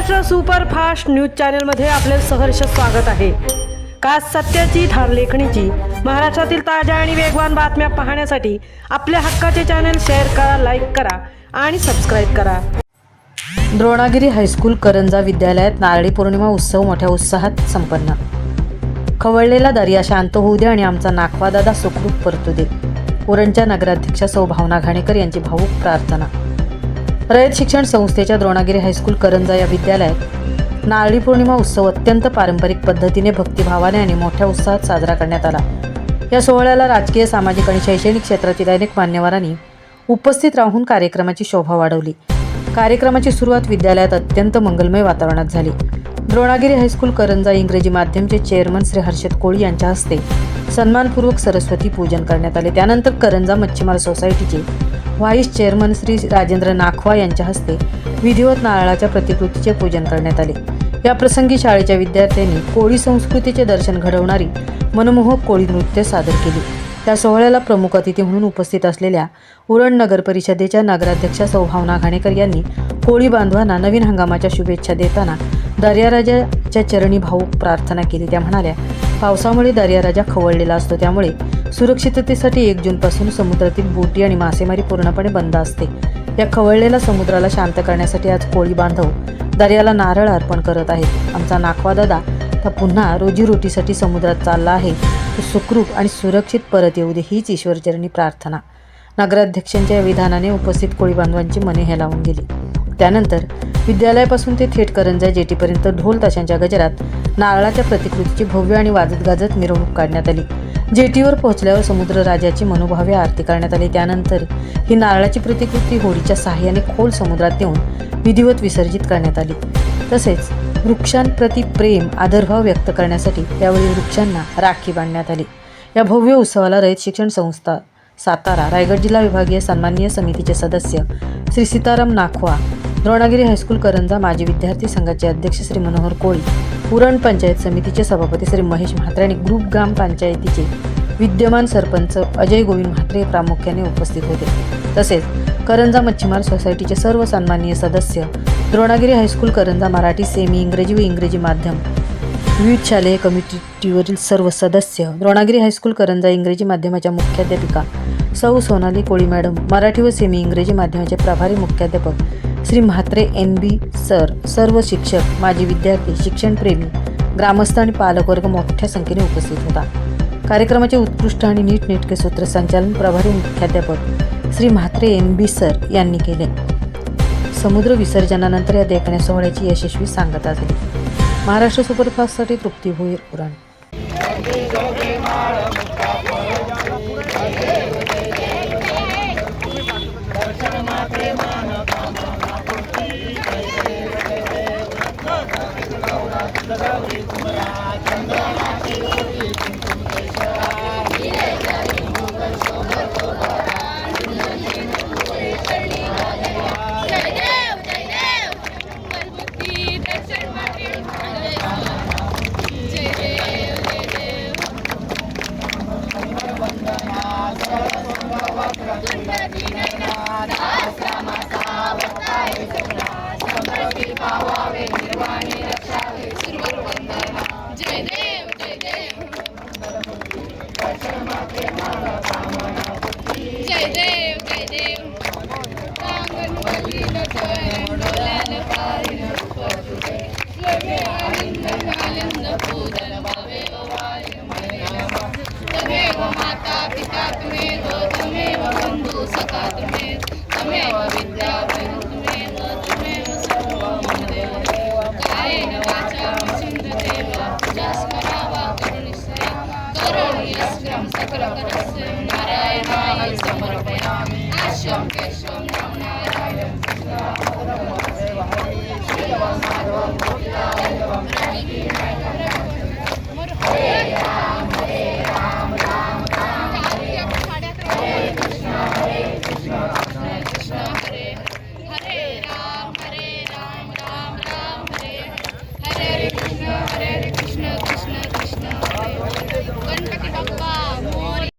Maharashtra superfast news चॅनलमध्ये आपले सहर्ष स्वागत आहे। खास सत्याची ठार लेखणीची महाराष्ट्रातील ताज्या आणि वेगवान बातम्या पाहण्यासाठी आपल्या हक्काचे चॅनल शेअर करा, लाईक करा आणि सबस्क्राईब करा। द्रोणागिरी हायस्कूल करंजा विद्यालयात नारळी पौर्णिमा उत्सव मोठ्या उत्साहात संपन्न। खवळलेला दर्या शांत होऊ दे आणि आमचा नाखवा दादा सुखरूप परतू दे, उरणच्या नगराध्यक्षा सौ भावना घाणेकर यांची भावूक प्रार्थना। रयत शिक्षण संस्थेच्या द्रोणागिरी हायस्कूल करंजा या विद्यालयात नारळी पौर्णिमा उत्सव अत्यंत पारंपरिक पद्धतीने भक्तिभावाने आणि मोठ्या उत्साहात साजरा करण्यात आला। या सोहळ्याला राजकीय, सामाजिक आणि शैक्षणिक क्षेत्रातील अनेक मान्यवरांनी उपस्थित राहून कार्यक्रमाची शोभा वाढवली। कार्यक्रमाची सुरुवात विद्यालयात अत्यंत मंगलमय वातावरणात झाली। द्रोणागिरी हायस्कूल करंजा इंग्रजी माध्यमचे चेअरमन श्री हर्षद कोळी यांच्या हस्ते सन्मानपूर्वक सरस्वती पूजन करण्यात आले। त्यानंतर करंजा मच्छीमार सोसायटीचे व्हाईस चेअरमन श्री राजेंद्र नाखवा यांच्या हस्ते विधिवत नारळाच्या प्रतिकृतीचे पूजन करण्यात आले। या प्रसंगी शाळेच्या विद्यार्थ्यांनी कोळी संस्कृतीचे दर्शन घडवणारी मनमोहक कोळी नृत्य सादर केली। त्या सोहळ्याला प्रमुख अतिथी म्हणून उपस्थित असलेल्या उरण नगर परिषदेच्या नगराध्यक्षा सौ भावना घाणेकर यांनी कोळी बांधवांना नवीन हंगामाच्या शुभेच्छा देताना दर्याराजाच्या चरणी भावूक प्रार्थना केली। त्या म्हणाल्या, पावसामुळे दर्याराजा खवळलेला असतो, त्यामुळे सुरक्षिततेसाठी 1 जूनपासून समुद्रातील बोटी आणि मासेमारी पूर्णपणे बंद असते। या खवळलेल्या समुद्राला शांत करण्यासाठी आज कोळी बांधव दर्याला नारळ अर्पण करत आहेत। आमचा नाखवा दादा तर पुन्हा रोजीरोटीसाठी समुद्रात चालला आहे, तो सुखरूप आणि सुरक्षित परत येऊ दे, हीच ईश्वरचरणी प्रार्थना। नगराध्यक्षांच्या या विधानाने उपस्थित कोळी बांधवांची मने हेलावून गेली। त्यानंतर विद्यालयापासून ते थेट करंजा जेटीपर्यंत ढोल ताशांच्या गजरात नारळाच्या प्रतिकृतीची भव्य आणि वाजत गाजत मिरवणूक काढण्यात आली। जेटीवर पोहोचल्यावर समुद्र राजाची मनोभावे आरती करण्यात आली। त्यानंतर ही नारळाची प्रतिकृती होडीच्या सहाय्याने खोल समुद्रात नेऊन विधिवत विसर्जित करण्यात आली। तसेच वृक्षांप्रती प्रेम, आदरभाव व्यक्त करण्यासाठी त्यावेळी वृक्षांना राखी बांधण्यात आली। या भव्य उत्सवाला रयत शिक्षण संस्था सातारा, रायगड जिल्हा विभागीय सन्माननीय समितीचे सदस्य श्री सीताराम नाखवा, द्रोणागिरी हायस्कूल करंजा माजी विद्यार्थी संघाचे अध्यक्ष श्री मनोहर कोळी, उरण पंचायत समितीचे सभापती श्री महेश म्हात्रे आणि ग्रुप ग्राम पंचायतीचे विद्यमान सरपंच अजय गोविंद म्हात्रे प्रामुख्याने उपस्थित होते। तसेच करंजा मच्छीमार सोसायटीचे सर्व सन्माननीय सदस्य, द्रोणागिरी हायस्कूल करंजा मराठी, सेमी इंग्रजी व इंग्रजी माध्यम विविध शालेय कमिटीवरील सर्व सदस्य, द्रोणागिरी हायस्कूल करंजा इंग्रजी माध्यमाच्या मुख्याध्यापिका सौ सोनाली कोळी मॅडम, मराठी व सेमी इंग्रजी माध्यमाचे प्रभारी मुख्याध्यापक श्री म्हात्रे NB सर, सर्व शिक्षक, माजी विद्यार्थी, शिक्षणप्रेमी, ग्रामस्थ आणि पालकवर्ग मोठ्या संख्येने उपस्थित होता। कार्यक्रमाचे उत्कृष्ट आणि नीटनेटके सूत्रसंचालन प्रभारी मुख्याध्यापक श्री म्हात्रे NB सर यांनी केले। समुद्र विसर्जनानंतर या देखण्या सोहळ्याची यशस्वी सांगता झाली। महाराष्ट्र सुपरफास्टसाठी तृप्ती भोईर, उरण। माता पिता तुम्हें तमेव बंधु सखा तुम्हें तमेव विद्या तुम्हें तमेव सर्वं देव कायेन वाचा चिंततेव पूजास्मरावा करुणिष्ठया करोमि सकलकरस्य नारायणाय समर्पयामि आश्यं केशवं